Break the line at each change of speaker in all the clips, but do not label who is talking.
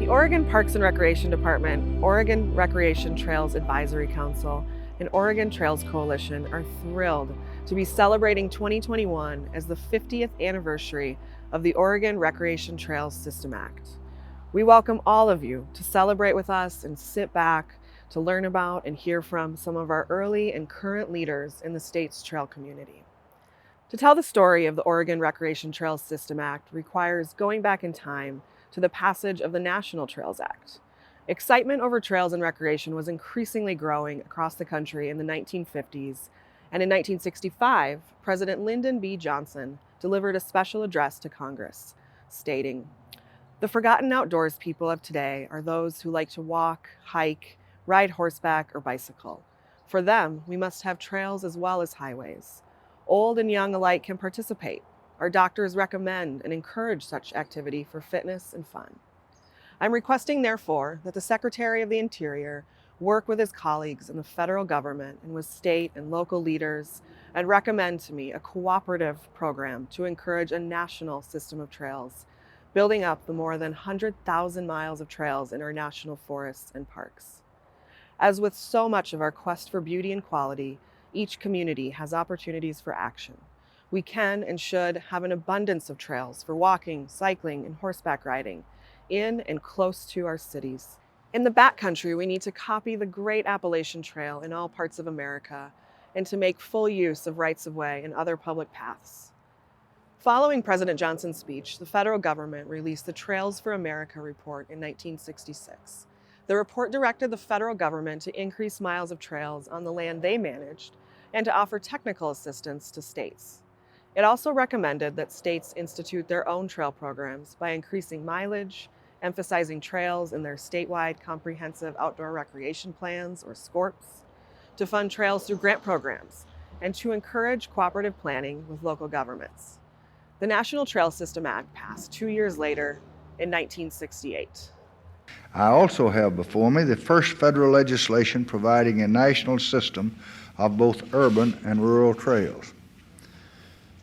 The Oregon Parks and Recreation Department, Oregon Recreation Trails Advisory Council, and Oregon Trails Coalition are thrilled to be celebrating 2021 as the 50th anniversary of the Oregon Recreation Trails System Act. We welcome all of you to celebrate with us and sit back to learn about and hear from some of our early and current leaders in the state's trail community. To tell the story of the Oregon Recreation Trails System Act requires going back in time to the passage of the National Trails Act. Excitement over trails and recreation was increasingly growing across the country in the 1950s, and in 1965, President Lyndon B. Johnson delivered a special address to Congress, stating, "The forgotten outdoors people of today are those who like to walk, hike, ride horseback, or bicycle. For them, we must have trails as well as highways. Old and young alike can participate. Our doctors recommend and encourage such activity for fitness and fun. I'm requesting, therefore, that the Secretary of the Interior work with his colleagues in the federal government and with state and local leaders and recommend to me a cooperative program to encourage a national system of trails, building up the more than 100,000 miles of trails in our national forests and parks. As with so much of our quest for beauty and quality, each community has opportunities for action. We can and should have an abundance of trails for walking, cycling, and horseback riding in and close to our cities. In the backcountry, we need to copy the great Appalachian Trail in all parts of America and to make full use of rights-of-way and other public paths. Following President Johnson's speech, the federal government released the Trails for America report in 1966. The report directed the federal government to increase miles of trails on the land they managed and to offer technical assistance to states. It also recommended that states institute their own trail programs by increasing mileage, emphasizing trails in their statewide comprehensive outdoor recreation plans, or SCORPs, to fund trails through grant programs, and to encourage cooperative planning with local governments. The National Trail System Act passed 2 years later in 1968.
I also have before me the first federal legislation providing a national system of both urban and rural trails.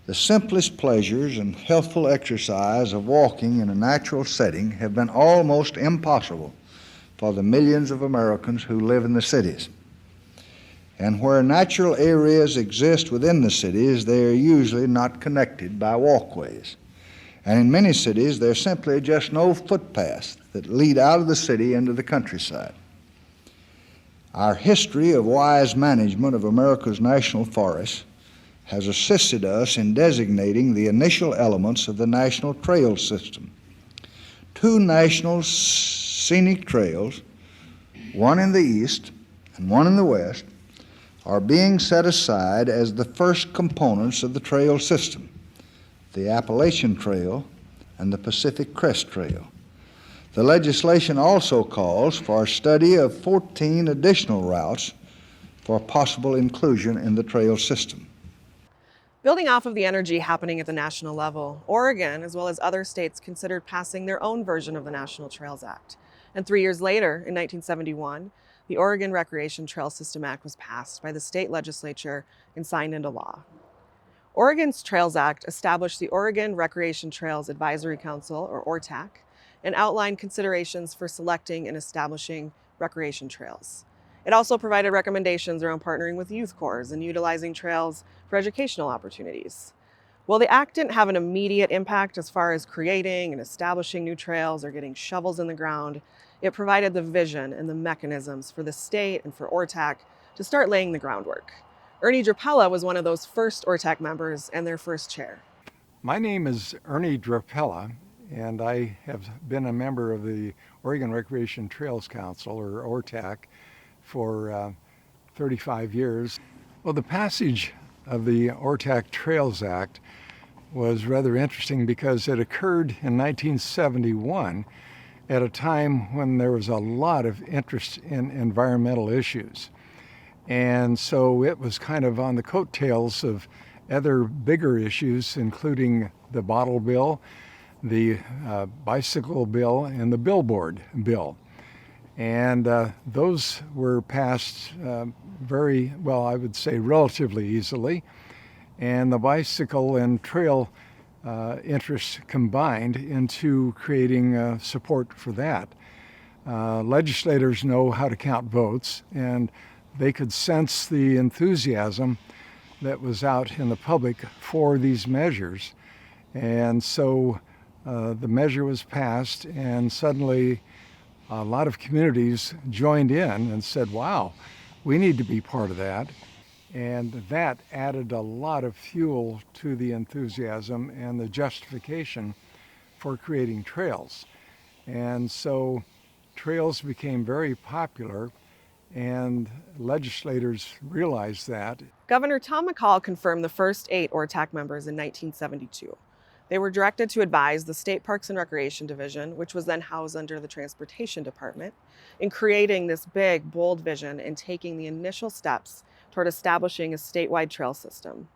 The simplest pleasures and healthful exercise of walking in a natural setting have been almost impossible for the millions of Americans who live in the cities. And where natural areas exist within the cities, they are usually not connected by walkways. And in many cities, there's simply just no footpaths that lead out of the city into the countryside. Our history of wise management of America's national forests has assisted us in designating the initial elements of the national trail system. 2 national scenic trails, one in the east and one in the west, are being set aside as the first components of the trail system, the Appalachian Trail and the Pacific Crest Trail. The legislation also calls for a study of 14 additional routes for possible inclusion in the trail system.
Building off of the energy happening at the national level, Oregon, as well as other states, considered passing their own version of the National Trails Act. And 3 years later, in 1971, the Oregon Recreation Trail System Act was passed by the state legislature and signed into law. Oregon's Trails Act established the Oregon Recreation Trails Advisory Council, or ORTAC, and outlined considerations for selecting and establishing recreation trails. It also provided recommendations around partnering with youth corps and utilizing trails for educational opportunities. While the act didn't have an immediate impact as far as creating and establishing new trails or getting shovels in the ground, it provided the vision and the mechanisms for the state and for ORTAC to start laying the groundwork. Ernie Drappala was one of those first ORTAC members and their first chair.
My name is Ernie Drappala, and I have been a member of the Oregon Recreation Trails Council, or ORTAC, for 35 years. Well, the passage of the ORTAC Trails Act was rather interesting because it occurred in 1971 at a time when there was a lot of interest in environmental issues. And so it was kind of on the coattails of other bigger issues, including the bottle bill, the bicycle bill, and the billboard bill. And those were passed very well, I would say relatively easily. And the bicycle and trail interests combined into creating support for that. Legislators know how to count votes, and they could sense the enthusiasm that was out in the public for these measures. And so the measure was passed, and suddenly a lot of communities joined in and said, wow, we need to be part of that. And that added a lot of fuel to the enthusiasm and the justification for creating trails. And so trails became very popular, and legislators realized that.
Governor Tom McCall confirmed the first 8 ORTAC members in 1972. They were directed to advise the State Parks and Recreation Division, which was then housed under the Transportation Department, in creating this big, bold vision and taking the initial steps toward establishing a statewide trail system.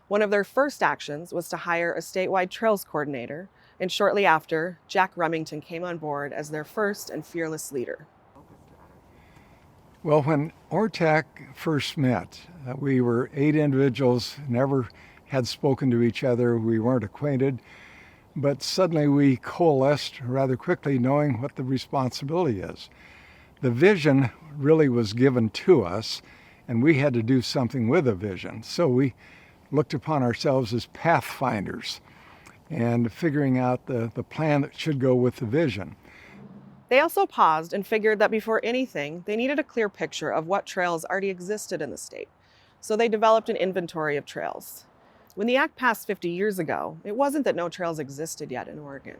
One of their first actions was to hire a statewide trails coordinator, and shortly after, Jack Remington came on board as their first and fearless leader.
Well, when ORTAC first met, we were 8 individuals, never had spoken to each other, we weren't acquainted, but suddenly we coalesced rather quickly, knowing what the responsibility is. The vision really was given to us, and we had to do something with the vision. So we looked upon ourselves as pathfinders and figuring out the plan that should go with the vision.
They also paused and figured that before anything, they needed a clear picture of what trails already existed in the state. So they developed an inventory of trails. When the act passed 50 years ago, it wasn't that no trails existed yet in Oregon.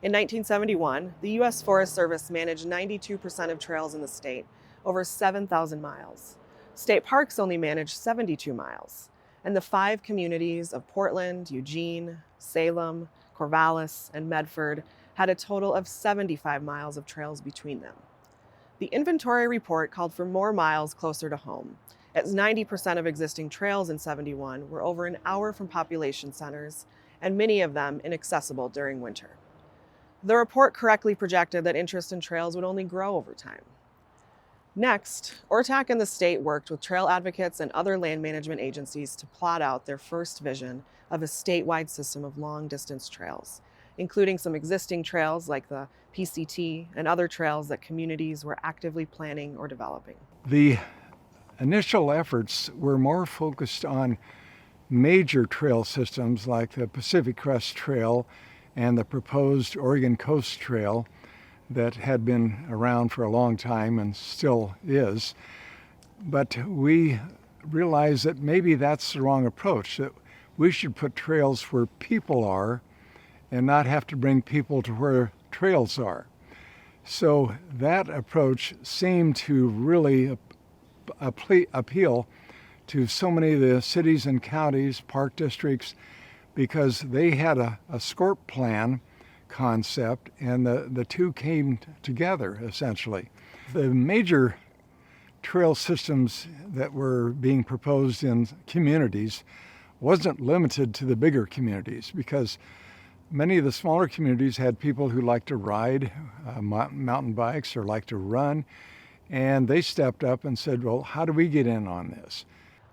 In 1971, the U.S. Forest Service managed 92% of trails in the state, over 7,000 miles. State parks only managed 72 miles. And the 5 communities of Portland, Eugene, Salem, Corvallis, and Medford had a total of 75 miles of trails between them. The inventory report called for more miles closer to home, as 90% of existing trails in 71 were over an hour from population centers, and many of them inaccessible during winter. The report correctly projected that interest in trails would only grow over time. Next, ORTAC and the state worked with trail advocates and other land management agencies to plot out their first vision of a statewide system of long-distance trails, including some existing trails like the PCT and other trails that communities were actively planning or developing.
The initial efforts were more focused on major trail systems like the Pacific Crest Trail and the proposed Oregon Coast Trail that had been around for a long time and still is. But we realized that maybe that's the wrong approach, that we should put trails where people are and not have to bring people to where trails are. So that approach seemed to really appeal to so many of the cities and counties, park districts, because they had a SCORP plan concept, and the two came together essentially. The major trail systems that were being proposed in communities wasn't limited to the bigger communities, because many of the smaller communities had people who like to ride mountain bikes or like to run, and they stepped up and said, well, how do we get in on this?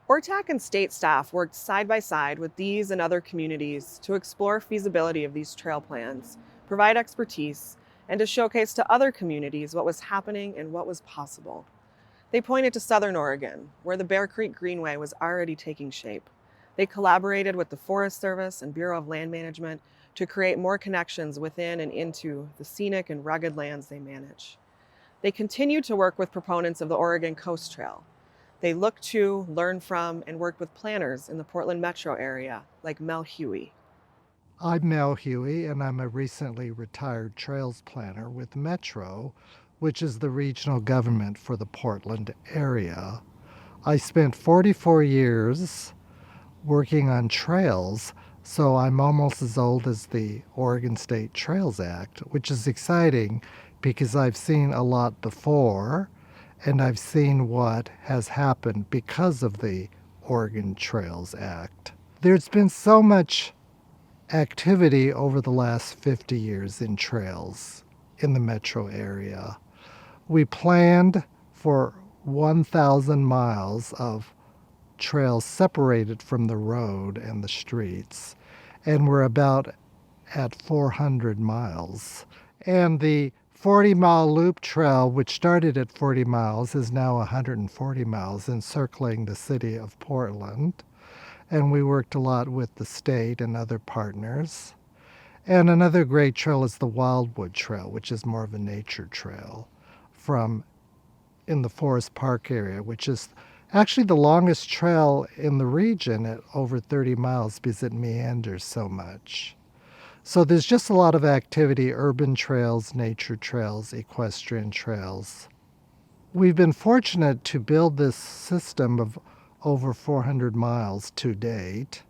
ORTAC and state staff worked side by side with these and other communities to explore feasibility of these trail plans, provide expertise, and to showcase to other communities what was happening and what was possible. They pointed to Southern Oregon, where the Bear Creek Greenway was already taking shape. They collaborated with the Forest Service and Bureau of Land Management to create more connections within and into the scenic and rugged lands they manage. They continued to work with proponents of the Oregon Coast Trail. They looked to, learned from, and worked with planners in the Portland metro area, like Mel Huey.
I'm Mel Huey, and I'm a recently retired trails planner with Metro, which is the regional government for the Portland area. I spent 44 years working on trails, so I'm almost as old as the Oregon State Trails Act, which is exciting because I've seen a lot before, and I've seen what has happened because of the Oregon Trails Act. There's been so much activity over the last 50 years in trails in the metro area. We planned for 1,000 miles of trails separated from the road and the streets, and we're about at 400 miles. And the 40-mile loop trail, which started at 40 miles, is now 140 miles, encircling the city of Portland. And we worked a lot with the state and other partners. And another great trail is the Wildwood Trail, which is more of a nature trail from in the Forest Park area, which is actually the longest trail in the region at over 30 miles because it meanders so much. So there's just a lot of activity, urban trails, nature trails, equestrian trails. We've been fortunate to build this system of over 400 miles to date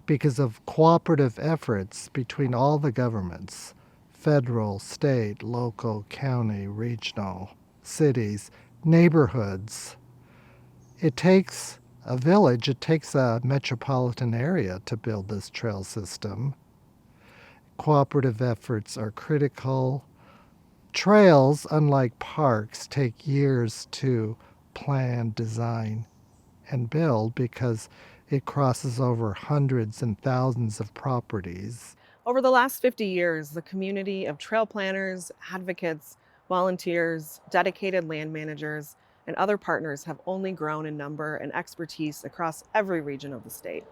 because of cooperative efforts between all the governments, federal, state, local, county, regional, cities, neighborhoods. It takes a village, it takes a metropolitan area to build this trail system. Cooperative efforts are critical. Trails, unlike parks, take years to plan, design, and build because it crosses over hundreds and thousands of properties.
Over the last 50 years, the community of trail planners, advocates, volunteers, dedicated land managers, and other partners have only grown in number and expertise across every region of the state.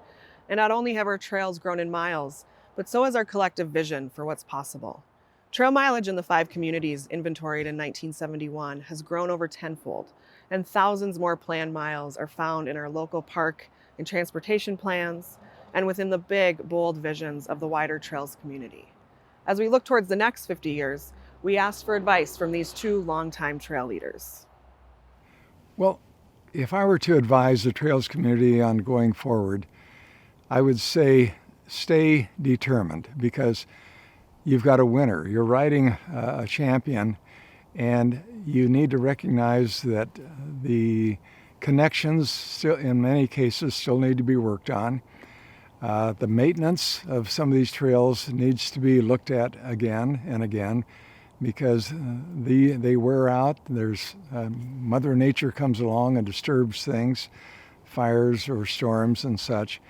And not only have our trails grown in miles, but so has our collective vision for what's possible. Trail mileage in the 5 communities inventoried in 1971 has grown over tenfold, and thousands more planned miles are found in our local park and transportation plans, and within the big, bold visions of the wider trails community. As we look towards the next 50 years, we asked for advice from these 2 longtime trail leaders.
Well, if I were to advise the trails community on going forward, I would say stay determined because you've got a winner. You're riding a champion, and you need to recognize that the connections still, in many cases, still need to be worked on. The maintenance of some of these trails needs to be looked at again and again because they wear out. There's Mother Nature comes along and disturbs things, fires or storms and such.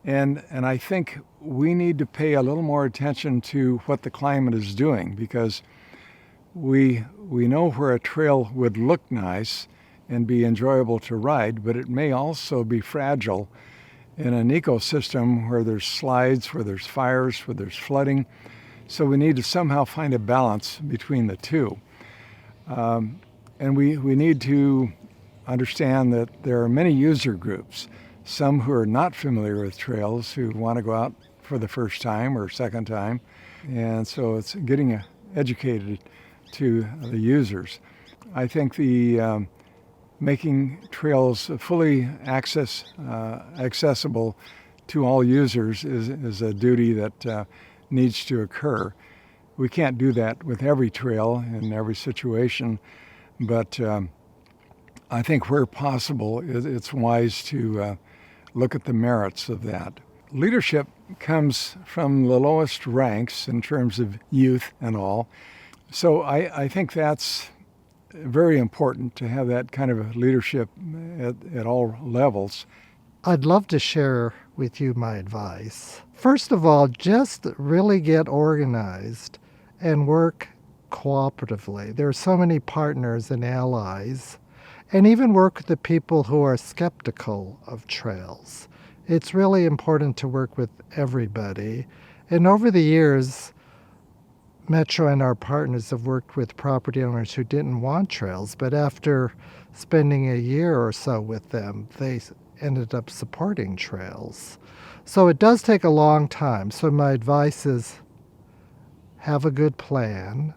And I think we need to pay a little more attention to what the climate is doing because we know where a trail would look nice and be enjoyable to ride, but it may also be fragile in an ecosystem where there's slides, where there's fires, where there's flooding. So we need to somehow find a balance between the two. And we need to understand that there are many user groups, some who are not familiar with trails, who want to go out for the first time or second time. And so it's getting educated to the users. I think the making trails fully accessible to all users is a duty that needs to occur. We can't do that with every trail in every situation, but I think where possible, it's wise to look at the merits of that. Leadership comes from the lowest ranks in terms of youth and all. So I think that's very important to have that kind of leadership at all levels.
I'd love to share with you my advice. First of all, just really get organized and work cooperatively. There are so many partners and allies, and even work with the people who are skeptical of trails. It's really important to work with everybody. And over the years, Metro and our partners have worked with property owners who didn't want trails, but after spending a year or so with them, they ended up supporting trails. So it does take a long time. So my advice is have a good plan,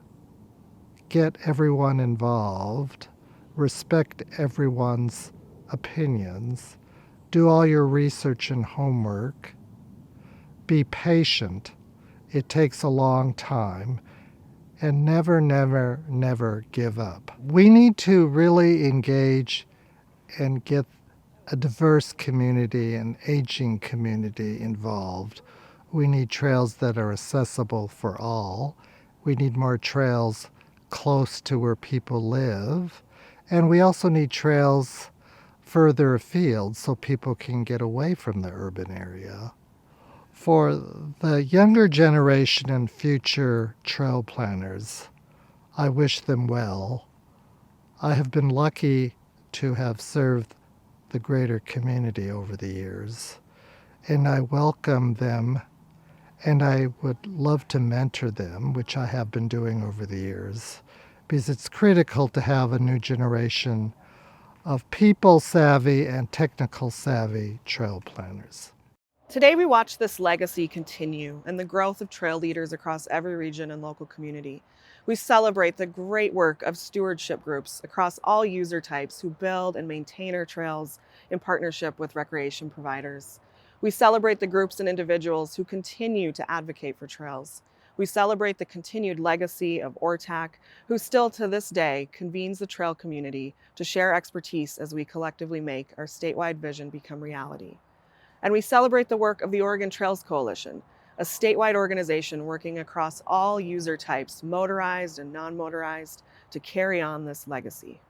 get everyone involved, respect everyone's opinions, do all your research and homework, be patient. It takes a long time, and never, never, never give up. We need to really engage and get a diverse community, an aging community involved. We need trails that are accessible for all. We need more trails close to where people live. And we also need trails further afield so people can get away from the urban area. For the younger generation and future trail planners, I wish them well. I have been lucky to have served the greater community over the years, and I welcome them, and I would love to mentor them, which I have been doing over the years, because it's critical to have a new generation of people savvy and technical savvy trail planners.
Today, we watch this legacy continue and the growth of trail leaders across every region and local community. We celebrate the great work of stewardship groups across all user types who build and maintain our trails in partnership with recreation providers. We celebrate the groups and individuals who continue to advocate for trails. We celebrate the continued legacy of ORTAC, who still to this day convenes the trail community to share expertise as we collectively make our statewide vision become reality. And we celebrate the work of the Oregon Trails Coalition, a statewide organization working across all user types, motorized and non-motorized, to carry on this legacy.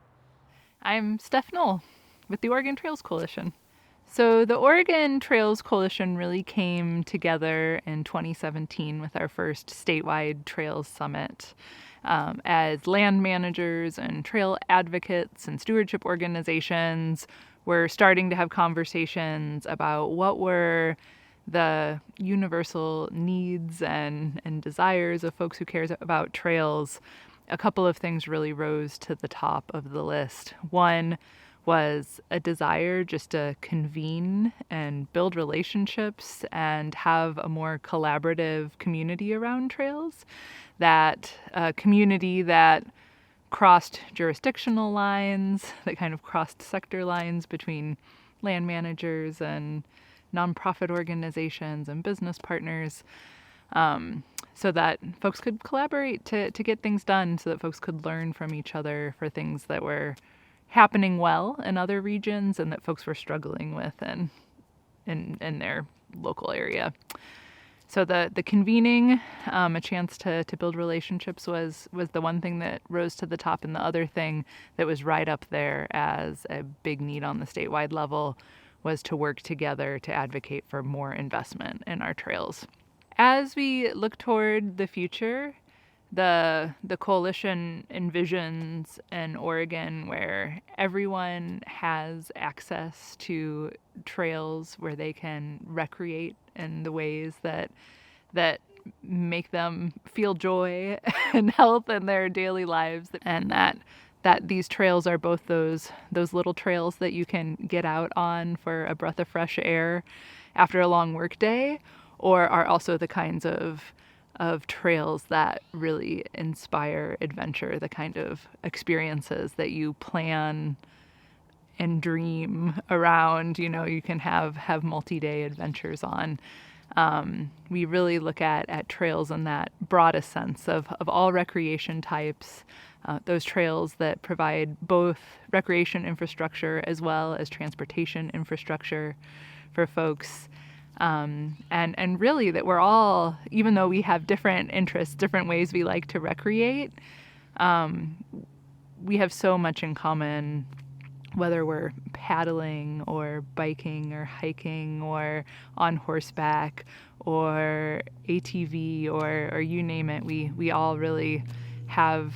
I'm Steph Knoll with the Oregon Trails Coalition. So the Oregon Trails Coalition really came together in 2017 with our first statewide Trails Summit. As land managers and trail advocates and stewardship organizations, we're starting to have conversations about what were the universal needs and desires of folks who care about trails. A couple of things really rose to the top of the list. One was a desire just to convene and build relationships and have a more collaborative community around trails. That community that crossed jurisdictional lines, that kind of crossed sector lines between land managers and nonprofit organizations and business partners, so that folks could collaborate to get things done, so that folks could learn from each other for things that were happening well in other regions and that folks were struggling with in their local area. So the convening, a chance to build relationships was the one thing that rose to the top, and the other thing that was right up there as a big need on the statewide level was to work together to advocate for more investment in our trails. As we look toward the future, the coalition envisions an Oregon where everyone has access to trails where they can recreate in the ways that make them feel joy and health in their daily lives, and that these trails are both those little trails that you can get out on for a breath of fresh air after a long work day, or are also the kinds of trails that really inspire adventure, the kind of experiences that you plan and dream around, you can have multi-day adventures on. We really look at trails in that broadest sense of all recreation types, those trails that provide both recreation infrastructure as well as transportation infrastructure for folks. And really that we're all, even though we have different interests, different ways we like to recreate, we have so much in common, whether we're paddling or biking or hiking or on horseback or ATV or you name it. We all really have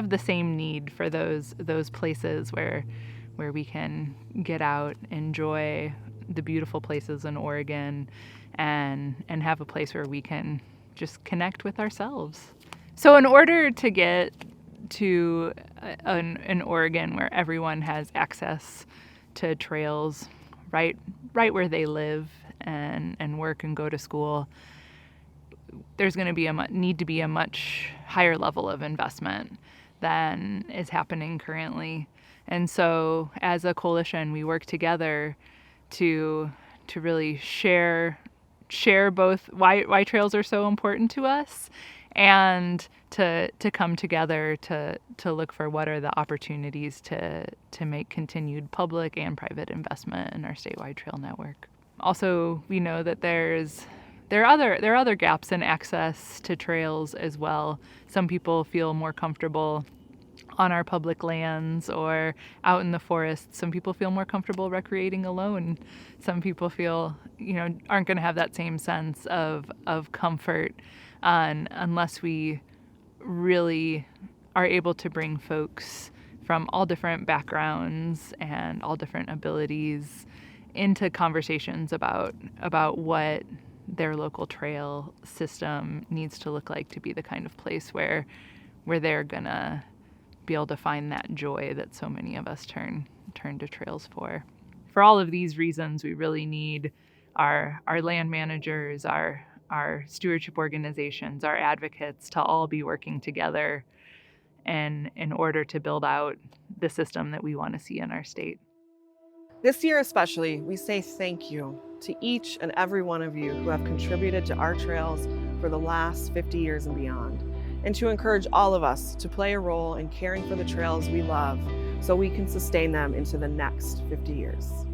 the same need for those places where we can get out, enjoy the beautiful places in Oregon, and have a place where we can just connect with ourselves. So in order to get to an Oregon where everyone has access to trails right where they live and work and go to school, there's going to be need to be a much higher level of investment than is happening currently. And so as a coalition, we work together to really share both why trails are so important to us, and to come together to look for what are the opportunities to make continued public and private investment in our statewide trail network. Also, we know that there are other gaps in access to trails as well. Some people feel more comfortable on our public lands or out in the forest. Some people feel more comfortable recreating alone. Some people feel, aren't going to have that same sense of comfort unless we really are able to bring folks from all different backgrounds and all different abilities into conversations about what their local trail system needs to look like to be the kind of place where they're gonna be able to find that joy that so many of us turn to trails for. For all of these reasons, we really need our land managers, our stewardship organizations, our advocates to all be working together and in order to build out the system that we want to see in our state.
This year especially, we say thank you to each and every one of you who have contributed to our trails for the last 50 years and beyond, and to encourage all of us to play a role in caring for the trails we love so we can sustain them into the next 50 years.